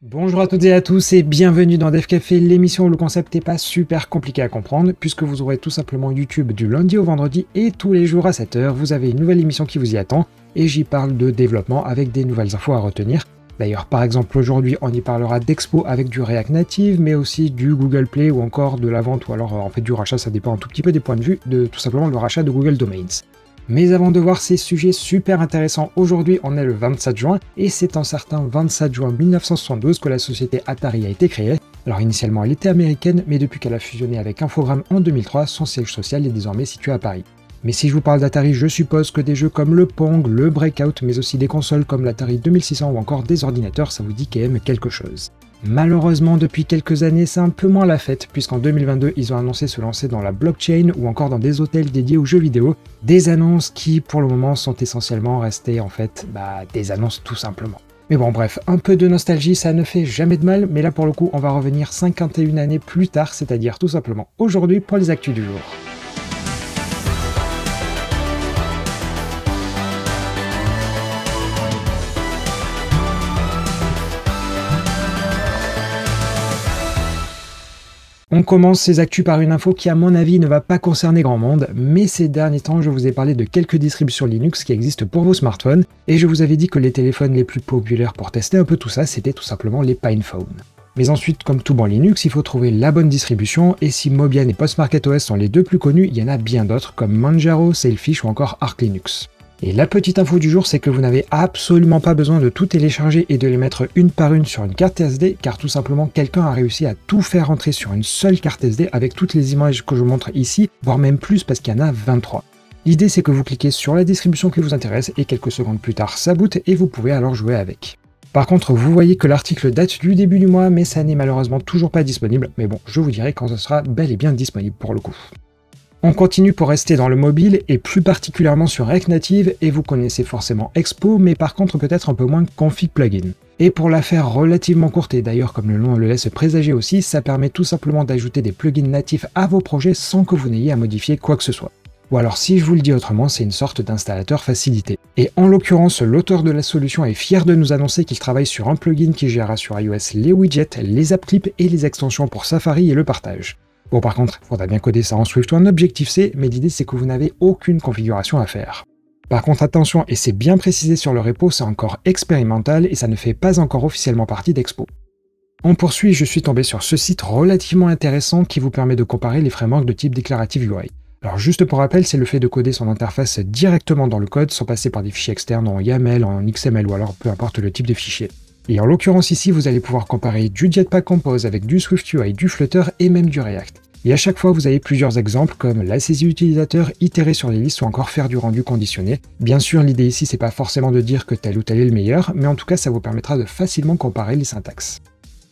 Bonjour à toutes et à tous et bienvenue dans Dev Café, l'émission où le concept n'est pas super compliqué à comprendre puisque vous aurez tout simplement YouTube du lundi au vendredi et tous les jours à 7h, vous avez une nouvelle émission qui vous y attend et j'y parle de développement avec des nouvelles infos à retenir. D'ailleurs, par exemple, aujourd'hui, on y parlera d'Expo avec du React Native, mais aussi du Google Play ou encore de la vente ou alors en fait du rachat, ça dépend un tout petit peu des points de vue de tout simplement le rachat de Google Domains. Mais avant de voir ces sujets super intéressants, aujourd'hui on est le 27 juin et c'est un certain 27 juin 1972 que la société Atari a été créée. Alors initialement elle était américaine, mais depuis qu'elle a fusionné avec Infogrames en 2003, son siège social est désormais situé à Paris. Mais si je vous parle d'Atari, je suppose que des jeux comme le Pong, le Breakout, mais aussi des consoles comme l'Atari 2600 ou encore des ordinateurs, ça vous dit quand même quelque chose. Malheureusement, depuis quelques années, c'est un peu moins la fête, puisqu'en 2022, ils ont annoncé se lancer dans la blockchain ou encore dans des hôtels dédiés aux jeux vidéo, des annonces qui, pour le moment, sont essentiellement restées, en fait, des annonces tout simplement. Mais bon, bref, un peu de nostalgie, ça ne fait jamais de mal, mais là, pour le coup, on va revenir 51 années plus tard, c'est-à-dire tout simplement aujourd'hui pour les actus du jour. On commence ces actus par une info qui à mon avis ne va pas concerner grand monde, mais ces derniers temps je vous ai parlé de quelques distributions Linux qui existent pour vos smartphones, et je vous avais dit que les téléphones les plus populaires pour tester un peu tout ça, c'était tout simplement les PinePhone. Mais ensuite, comme tout bon Linux, il faut trouver la bonne distribution, et si Mobian et PostMarketOS sont les deux plus connus, il y en a bien d'autres comme Manjaro, Sailfish ou encore Arch Linux. Et la petite info du jour, c'est que vous n'avez absolument pas besoin de tout télécharger et de les mettre une par une sur une carte SD, car tout simplement quelqu'un a réussi à tout faire rentrer sur une seule carte SD avec toutes les images que je vous montre ici, voire même plus parce qu'il y en a 23. L'idée c'est que vous cliquez sur la distribution qui vous intéresse et quelques secondes plus tard ça boot et vous pouvez alors jouer avec. Par contre, vous voyez que l'article date du début du mois, mais ça n'est malheureusement toujours pas disponible, mais bon, je vous dirai quand ce sera bel et bien disponible pour le coup. On continue pour rester dans le mobile et plus particulièrement sur React Native et vous connaissez forcément Expo mais par contre peut-être un peu moins Config Plugin. Et pour la faire relativement courte et d'ailleurs comme le nom le laisse présager aussi, ça permet tout simplement d'ajouter des plugins natifs à vos projets sans que vous n'ayez à modifier quoi que ce soit. Ou alors si je vous le dis autrement, c'est une sorte d'installateur facilité. Et en l'occurrence, l'auteur de la solution est fier de nous annoncer qu'il travaille sur un plugin qui gérera sur iOS les widgets, les app clips et les extensions pour Safari et le partage. Bon par contre, il faudra bien coder ça en Swift ou en Objective-C, mais l'idée c'est que vous n'avez aucune configuration à faire. Par contre attention, et c'est bien précisé sur le repo, c'est encore expérimental et ça ne fait pas encore officiellement partie d'Expo. On poursuit, je suis tombé sur ce site relativement intéressant qui vous permet de comparer les frameworks de type Declarative UI. Alors juste pour rappel, c'est le fait de coder son interface directement dans le code sans passer par des fichiers externes en YAML, en XML ou alors peu importe le type de fichier. Et en l'occurrence ici, vous allez pouvoir comparer du Jetpack Compose avec du SwiftUI, du Flutter et même du React. Et à chaque fois, vous avez plusieurs exemples comme la saisie utilisateur, itérer sur les listes ou encore faire du rendu conditionné. Bien sûr, l'idée ici, c'est pas forcément de dire que tel ou tel est le meilleur, mais en tout cas, ça vous permettra de facilement comparer les syntaxes.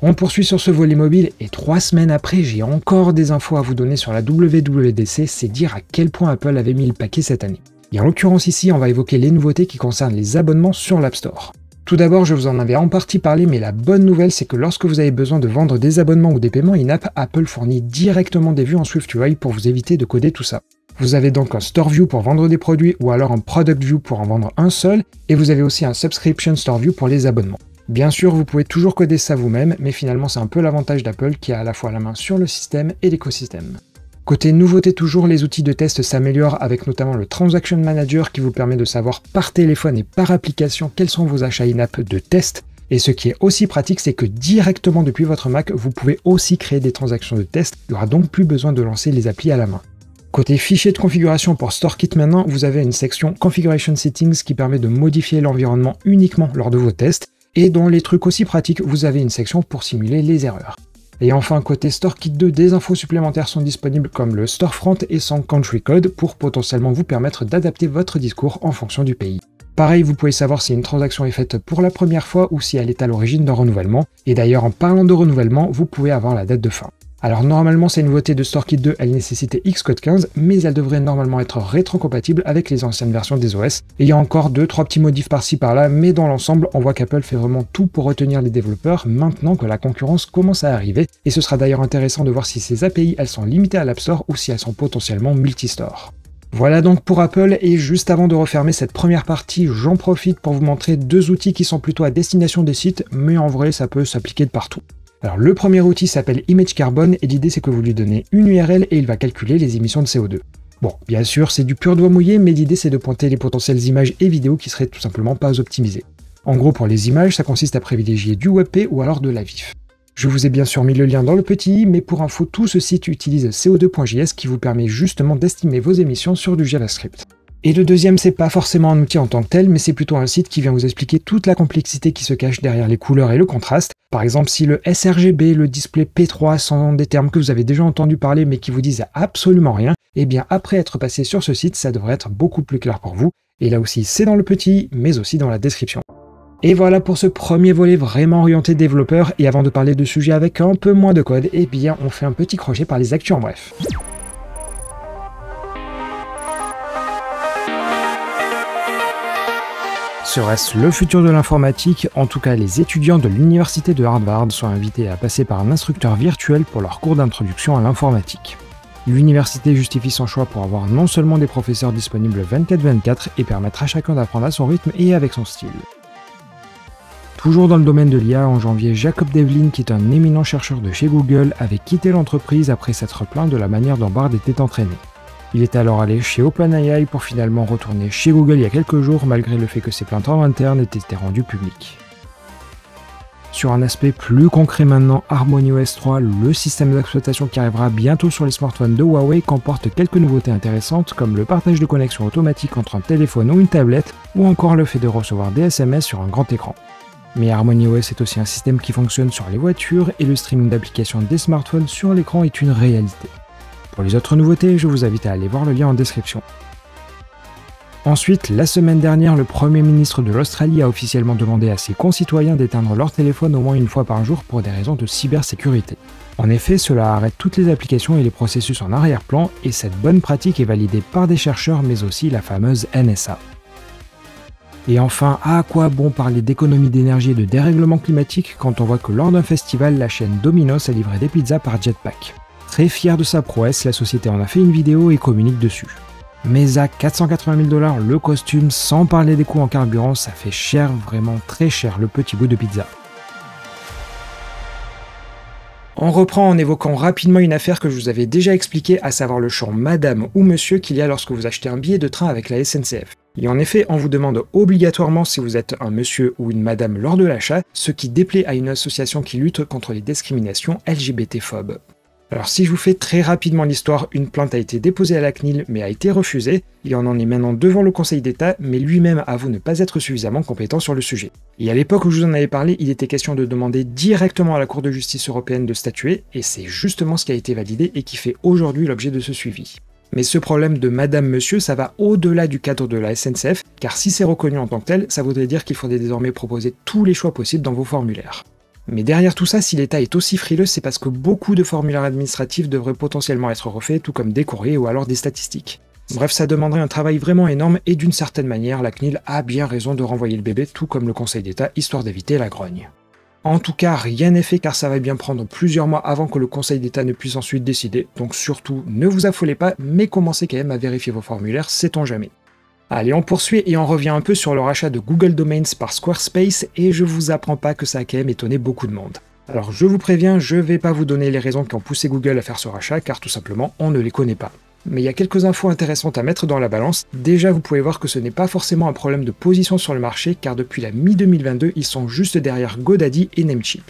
On poursuit sur ce volet mobile et 3 semaines après, j'ai encore des infos à vous donner sur la WWDC, c'est dire à quel point Apple avait mis le paquet cette année. Et en l'occurrence ici, on va évoquer les nouveautés qui concernent les abonnements sur l'App Store. Tout d'abord, je vous en avais en partie parlé, mais la bonne nouvelle, c'est que lorsque vous avez besoin de vendre des abonnements ou des paiements in-app, Apple fournit directement des vues en SwiftUI pour vous éviter de coder tout ça. Vous avez donc un Store View pour vendre des produits ou alors un Product View pour en vendre un seul, et vous avez aussi un Subscription Store View pour les abonnements. Bien sûr, vous pouvez toujours coder ça vous-même, mais finalement c'est un peu l'avantage d'Apple qui a à la fois la main sur le système et l'écosystème. Côté nouveauté toujours, les outils de test s'améliorent avec notamment le Transaction Manager qui vous permet de savoir par téléphone et par application quels sont vos achats in-app de test. Et ce qui est aussi pratique, c'est que directement depuis votre Mac, vous pouvez aussi créer des transactions de test. Il n'y aura donc plus besoin de lancer les applis à la main. Côté fichier de configuration pour StoreKit maintenant, vous avez une section Configuration Settings qui permet de modifier l'environnement uniquement lors de vos tests. Et dans les trucs aussi pratiques, vous avez une section pour simuler les erreurs. Et enfin, côté StoreKit 2, des infos supplémentaires sont disponibles comme le Storefront et son Country Code pour potentiellement vous permettre d'adapter votre discours en fonction du pays. Pareil, vous pouvez savoir si une transaction est faite pour la première fois ou si elle est à l'origine d'un renouvellement. Et d'ailleurs, en parlant de renouvellement, vous pouvez avoir la date de fin. Alors normalement, ces nouveautés de StoreKit 2, elles nécessitaient Xcode 15, mais elles devraient normalement être rétrocompatibles avec les anciennes versions des OS. Et il y a encore 2-3 petits modifs par-ci par-là, mais dans l'ensemble, on voit qu'Apple fait vraiment tout pour retenir les développeurs maintenant que la concurrence commence à arriver. Et ce sera d'ailleurs intéressant de voir si ces API, elles sont limitées à l'App Store ou si elles sont potentiellement multi-store. Voilà donc pour Apple, et juste avant de refermer cette première partie, j'en profite pour vous montrer deux outils qui sont plutôt à destination des sites, mais en vrai ça peut s'appliquer de partout. Alors le premier outil s'appelle Image Carbon, et l'idée c'est que vous lui donnez une URL et il va calculer les émissions de CO2. Bon, bien sûr c'est du pur doigt mouillé, mais l'idée c'est de pointer les potentielles images et vidéos qui seraient tout simplement pas optimisées. En gros pour les images, ça consiste à privilégier du WebP ou alors de la VIF. Je vous ai bien sûr mis le lien dans le petit i, mais pour info, tout ce site utilise CO2.js qui vous permet justement d'estimer vos émissions sur du JavaScript. Et le deuxième, c'est pas forcément un outil en tant que tel, mais c'est plutôt un site qui vient vous expliquer toute la complexité qui se cache derrière les couleurs et le contraste. Par exemple, si le sRGB, le display P3 sont des termes que vous avez déjà entendu parler mais qui vous disent absolument rien, et bien après être passé sur ce site, ça devrait être beaucoup plus clair pour vous. Et là aussi, c'est dans le petit i, mais aussi dans la description. Et voilà pour ce premier volet vraiment orienté développeur, et avant de parler de sujets avec un peu moins de code, eh bien on fait un petit crochet par les actus en bref. Serait-ce le futur de l'informatique? En tout cas, les étudiants de l'université de Harvard sont invités à passer par un instructeur virtuel pour leur cours d'introduction à l'informatique. L'université justifie son choix pour avoir non seulement des professeurs disponibles 24/24 et permettre à chacun d'apprendre à son rythme et avec son style. Toujours dans le domaine de l'IA, en janvier, Jacob Devlin, qui est un éminent chercheur de chez Google, avait quitté l'entreprise après s'être plaint de la manière dont Bard était entraîné. Il est alors allé chez OpenAI pour finalement retourner chez Google il y a quelques jours, malgré le fait que ses plaintes en interne aient été rendues publiques. Sur un aspect plus concret maintenant, HarmonyOS 3, le système d'exploitation qui arrivera bientôt sur les smartphones de Huawei, comporte quelques nouveautés intéressantes comme le partage de connexion automatique entre un téléphone ou une tablette, ou encore le fait de recevoir des SMS sur un grand écran. Mais HarmonyOS est aussi un système qui fonctionne sur les voitures et le streaming d'applications des smartphones sur l'écran est une réalité. Pour les autres nouveautés, je vous invite à aller voir le lien en description. Ensuite, la semaine dernière, le Premier ministre de l'Australie a officiellement demandé à ses concitoyens d'éteindre leur téléphone au moins une fois par jour pour des raisons de cybersécurité. En effet, cela arrête toutes les applications et les processus en arrière-plan, et cette bonne pratique est validée par des chercheurs mais aussi la fameuse NSA. Et enfin, à quoi bon parler d'économie d'énergie et de dérèglement climatique quand on voit que lors d'un festival, la chaîne Domino's a livré des pizzas par jetpack. Très fier de sa prouesse, la société en a fait une vidéo et communique dessus. Mais à 480 000 $ le costume, sans parler des coûts en carburant, ça fait cher, vraiment très cher le petit bout de pizza. On reprend en évoquant rapidement une affaire que je vous avais déjà expliquée, à savoir le champ Madame ou Monsieur qu'il y a lorsque vous achetez un billet de train avec la SNCF. Et en effet, on vous demande obligatoirement si vous êtes un monsieur ou une madame lors de l'achat, ce qui déplaît à une association qui lutte contre les discriminations LGBT-phobes. Alors si je vous fais très rapidement l'histoire, une plainte a été déposée à la CNIL mais a été refusée, et on en est maintenant devant le Conseil d'État, mais lui-même avoue ne pas être suffisamment compétent sur le sujet. Et à l'époque où je vous en avais parlé, il était question de demander directement à la Cour de justice européenne de statuer, et c'est justement ce qui a été validé et qui fait aujourd'hui l'objet de ce suivi. Mais ce problème de Madame-Monsieur, ça va au-delà du cadre de la SNCF, car si c'est reconnu en tant que tel, ça voudrait dire qu'il faudrait désormais proposer tous les choix possibles dans vos formulaires. Mais derrière tout ça, si l'État est aussi frileux, c'est parce que beaucoup de formulaires administratifs devraient potentiellement être refaits, tout comme des courriers ou alors des statistiques. Bref, ça demanderait un travail vraiment énorme, et d'une certaine manière, la CNIL a bien raison de renvoyer le bébé, tout comme le Conseil d'État, histoire d'éviter la grogne. En tout cas, rien n'est fait car ça va bien prendre plusieurs mois avant que le Conseil d'État ne puisse ensuite décider, donc surtout, ne vous affolez pas, mais commencez quand même à vérifier vos formulaires, sait-on jamais. Allez, on poursuit et on revient un peu sur le rachat de Google Domains par Squarespace, et je vous apprends pas que ça a quand même étonné beaucoup de monde. Alors je vous préviens, je vais pas vous donner les raisons qui ont poussé Google à faire ce rachat, car tout simplement, on ne les connaît pas. Mais il y a quelques infos intéressantes à mettre dans la balance. Déjà, vous pouvez voir que ce n'est pas forcément un problème de position sur le marché, car depuis la mi-2022, ils sont juste derrière GoDaddy et Namecheap.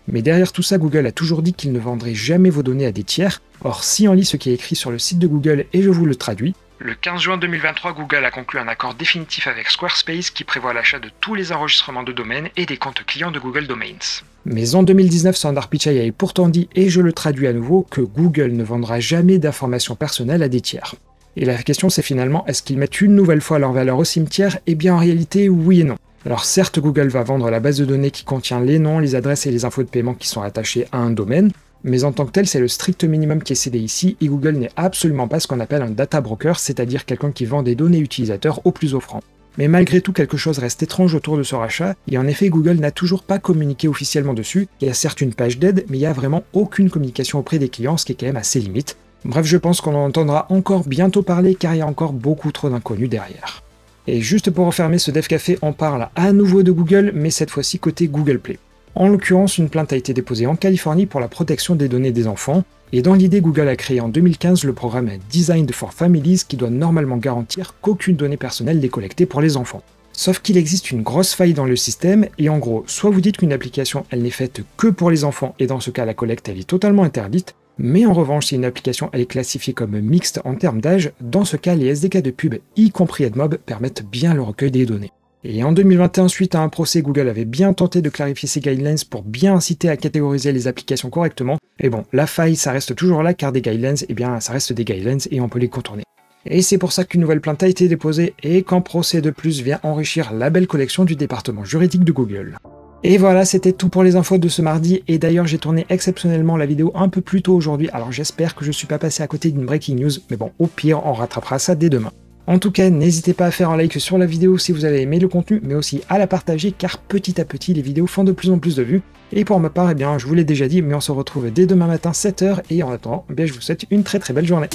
Mais derrière tout ça, Google a toujours dit qu'il ne vendrait jamais vos données à des tiers. Or, si on lit ce qui est écrit sur le site de Google, et je vous le traduis, le 15 juin 2023, Google a conclu un accord définitif avec Squarespace qui prévoit l'achat de tous les enregistrements de domaines et des comptes clients de Google Domains. Mais en 2019, Sundar Pichai avait pourtant dit, et je le traduis à nouveau, que Google ne vendra jamais d'informations personnelles à des tiers. Et la question c'est finalement, est-ce qu'ils mettent une nouvelle fois leur valeur au cimetière? Eh bien en réalité, oui et non. Alors certes, Google va vendre la base de données qui contient les noms, les adresses et les infos de paiement qui sont attachés à un domaine, mais en tant que tel, c'est le strict minimum qui est cédé ici, et Google n'est absolument pas ce qu'on appelle un data broker, c'est-à-dire quelqu'un qui vend des données utilisateurs au plus offrant. Mais malgré tout, quelque chose reste étrange autour de ce rachat, et en effet, Google n'a toujours pas communiqué officiellement dessus. Il y a certes une page d'aide, mais il n'y a vraiment aucune communication auprès des clients, ce qui est quand même assez limite. Bref, je pense qu'on en entendra encore bientôt parler car il y a encore beaucoup trop d'inconnus derrière. Et juste pour refermer ce Dev Café, on parle à nouveau de Google, mais cette fois-ci côté Google Play. En l'occurrence, une plainte a été déposée en Californie pour la protection des données des enfants, et dans l'idée, Google a créé en 2015 le programme Designed for Families qui doit normalement garantir qu'aucune donnée personnelle n'est collectée pour les enfants. Sauf qu'il existe une grosse faille dans le système, et en gros, soit vous dites qu'une application elle n'est faite que pour les enfants, et dans ce cas la collecte elle est totalement interdite, mais en revanche si une application elle est classifiée comme mixte en termes d'âge, dans ce cas les SDK de pub, y compris AdMob, permettent bien le recueil des données. Et en 2021, suite à un procès, Google avait bien tenté de clarifier ces guidelines pour bien inciter à catégoriser les applications correctement, et bon, la faille ça reste toujours là car des guidelines, eh bien ça reste des guidelines et on peut les contourner. Et c'est pour ça qu'une nouvelle plainte a été déposée et qu'un procès de plus vient enrichir la belle collection du département juridique de Google. Et voilà, c'était tout pour les infos de ce mardi, et d'ailleurs j'ai tourné exceptionnellement la vidéo un peu plus tôt aujourd'hui, alors j'espère que je suis pas passé à côté d'une breaking news, mais bon, au pire, on rattrapera ça dès demain. En tout cas, n'hésitez pas à faire un like sur la vidéo si vous avez aimé le contenu, mais aussi à la partager car petit à petit les vidéos font de plus en plus de vues. Et pour ma part, eh bien, je vous l'ai déjà dit, mais on se retrouve dès demain matin 7 h, et en attendant, eh bien, je vous souhaite une très belle journée.